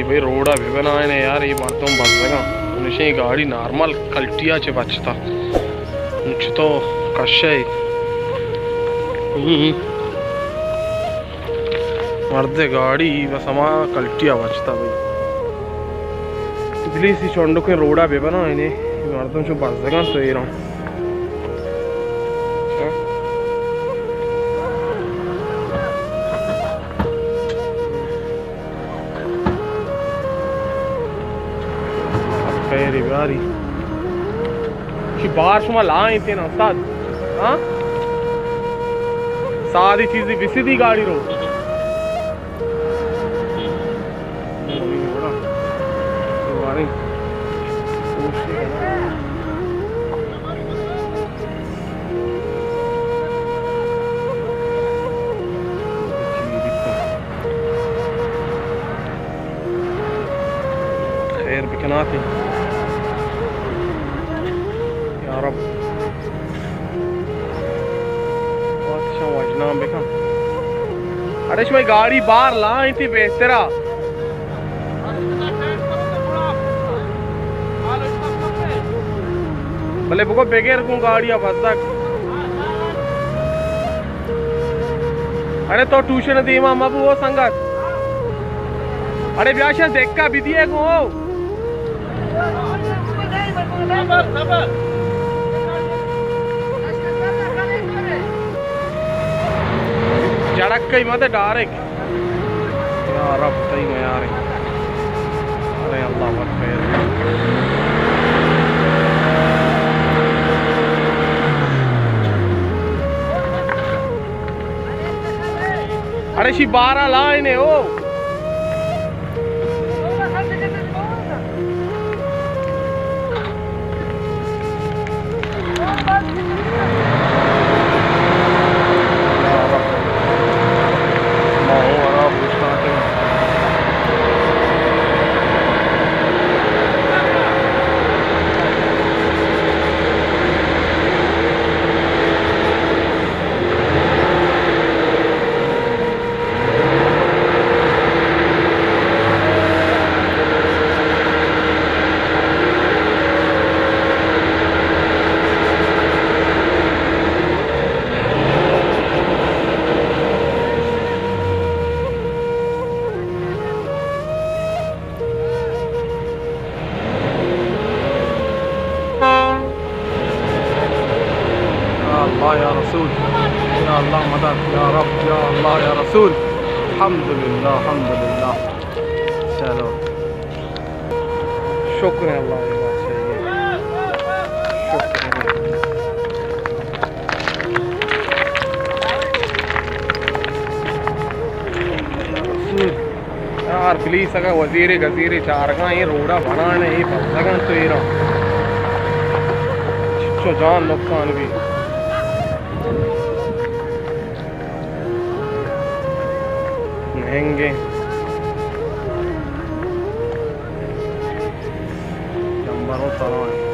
भाई रोड़ा भी बनाए ने यार ये बात तो बच सका उनसे गाड़ी नॉर्मल कल्टिया च बचता मुझ तो कशे मर्दे गाड़ी बस हमा कल्टिया बचता भाई इसलिए इसी चौंडो के रोड़ा भी बनाए ने मर्दों से बच सका तो ये रहा यारी बार शुमा लाए थे ना उस्ताद हाँ सारी चीज़ बिसी दी गाड़ी रो खैर बिकना थी रब वजनाम बेखा अरे भाई गाड़ी बाहर ला थी बेहतरा भले बुको बगैर को गाड़ी अब तक अरे तो ट्यूशन दी मामा वो संगत अरे ब्याह देख का भी दिए को झड़क गई मत डायरेक्ट यार अब सही में यार अरे अल्लाह अकबर अरे शी 12 लाइन है ओ या रसूल या अल्लाह मदद या रब या अल्लाह या रसूल अल्हम्दुलिल्लाह चलो शुक्र है अल्लाह की बात चाहिए यार प्लीज अगर वजीर गजीर चार का ये रोड़ा बनाने ही बस तो ये जान नुकसान भी महंगे जंबरों सारा